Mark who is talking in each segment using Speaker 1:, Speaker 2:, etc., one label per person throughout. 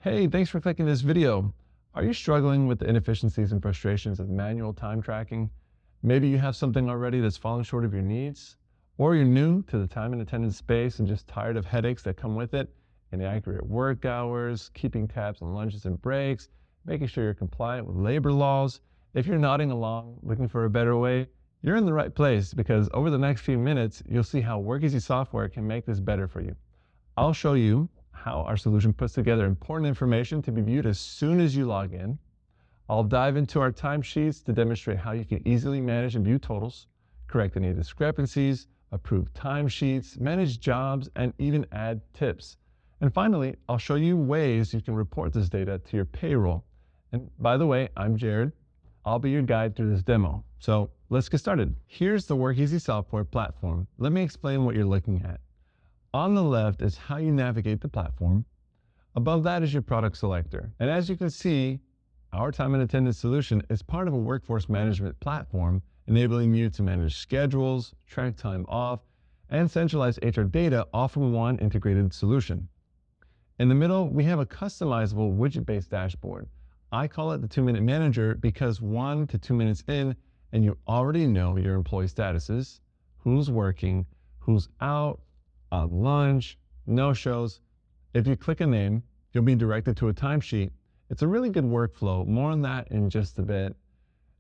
Speaker 1: Hey, thanks for clicking this video. Are you struggling with the inefficiencies and frustrations of manual time tracking? Maybe you have something already that's falling short of your needs, or you're new to the time and attendance space and just tired of headaches that come with it, inaccurate work hours, keeping tabs on lunches and breaks, making sure you're compliant with labor laws. If you're nodding along, looking for a better way, you're in the right place because over the next few minutes, you'll see how WorkEasy Software can make this better for you. I'll show you how our solution puts together important information to be viewed as soon as you log in. I'll dive into our timesheets to demonstrate how you can easily manage and view totals, correct any discrepancies, approve timesheets, manage jobs, and even add tips. And finally, I'll show you ways you can report this data to your payroll. And by the way, I'm Jared. I'll be your guide through this demo. So let's get started. Here's the WorkEasy Software platform. Let me explain what you're looking at. On the left is how you navigate the platform. Above that is your product selector. And as you can see, our time and attendance solution is part of a workforce management platform, enabling you to manage schedules, track time off, and centralize HR data all from one integrated solution. In the middle, we have a customizable widget-based dashboard. I call it the 2-minute manager because 1 to 2 minutes in, and you already know your employee statuses, who's working, who's out, on lunch, no-shows. If you click a name, you'll be directed to a timesheet. It's a really good workflow. More on that in just a bit.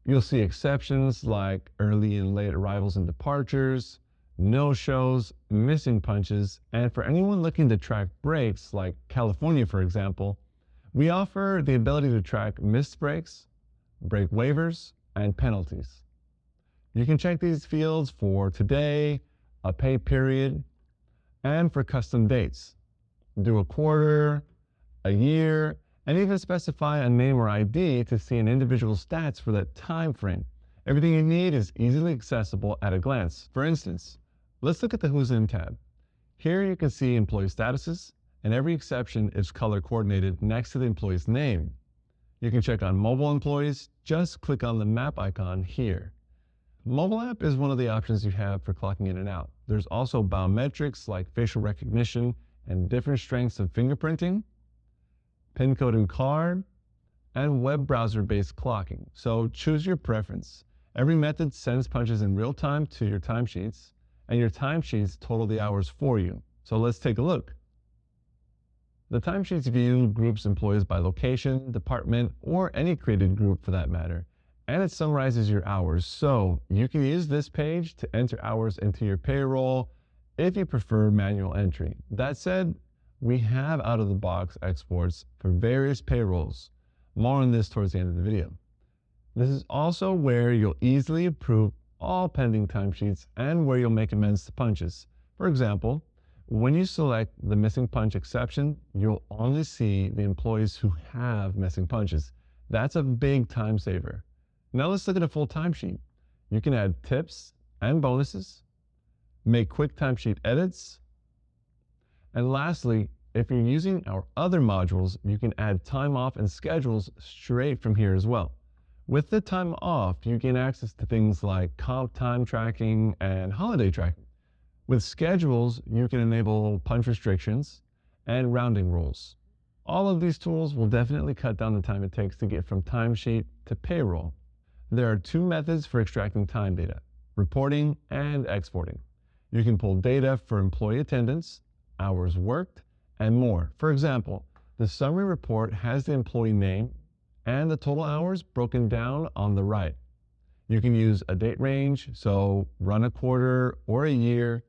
Speaker 1: You'll see exceptions like early and late arrivals and departures, no-shows, missing punches, and for anyone looking to track breaks, like California, for example, we offer the ability to track missed breaks, break waivers, and penalties. You can check these fields for today, a pay period, and for custom dates. Do a quarter, a year, and even specify a name or ID to see an individual stats for that time frame. Everything you need is easily accessible at a glance. For instance, let's look at the Who's In tab. Here you can see employee statuses, and every exception is color coordinated next to the employee's name. You can check on mobile employees. Just click on the map icon here. Mobile app is one of the options you have for clocking in and out. There's also biometrics like facial recognition and different strengths of fingerprinting, PIN code and card, and web browser-based clocking. So choose your preference. Every method sends punches in real time to your timesheets, and your timesheets total the hours for you. So let's take a look. The timesheets view groups employees by location, department, or any created group for that matter. And it summarizes your hours. So you can use this page to enter hours into your payroll if you prefer manual entry. That said, we have out-of-the-box exports for various payrolls. More on this towards the end of the video. This is also where you'll easily approve all pending timesheets and where you'll make amends to punches. For example, when you select the missing punch exception, you'll only see the employees who have missing punches. That's a big time saver. Now let's look at a full timesheet. You can add tips and bonuses, make quick timesheet edits, and lastly, if you're using our other modules, you can add time off and schedules straight from here as well. With the time off, you gain access to things like comp time tracking and holiday tracking. With schedules, you can enable punch restrictions and rounding rules. All of these tools will definitely cut down the time it takes to get from timesheet to payroll. There are 2 methods for extracting time data, reporting and exporting. You can pull data for employee attendance, hours worked, and more. For example, the summary report has the employee name and the total hours broken down on the right. You can use a date range, so run a quarter or a year.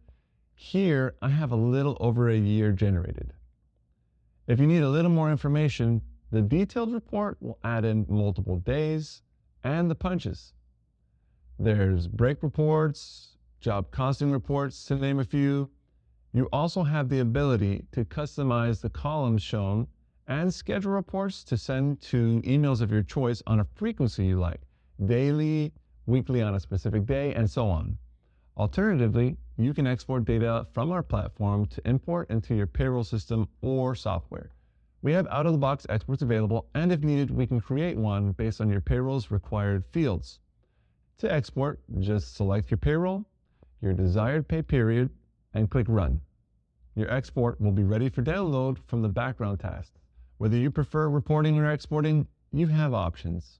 Speaker 1: Here, I have a little over a year generated. If you need a little more information, the detailed report will add in multiple days and the punches. There's break reports, job costing reports, to name a few. You also have the ability to customize the columns shown and schedule reports to send to emails of your choice on a frequency you like, daily, weekly on a specific day, and so on. Alternatively, you can export data from our platform to import into your payroll system or software. We have out-of-the-box exports available, and if needed, we can create one based on your payroll's required fields. To export, just select your payroll, your desired pay period, and click Run. Your export will be ready for download from the background task. Whether you prefer reporting or exporting, you have options.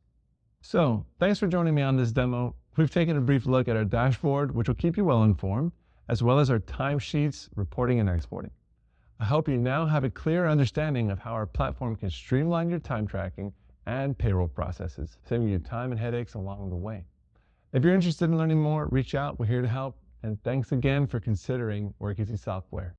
Speaker 1: So, thanks for joining me on this demo. We've taken a brief look at our dashboard, which will keep you well informed, as well as our timesheets, reporting, and exporting. I hope you now have a clear understanding of how our platform can streamline your time tracking and payroll processes, saving you time and headaches along the way. If you're interested in learning more, reach out. We're here to help. And thanks again for considering WorkEasy Software.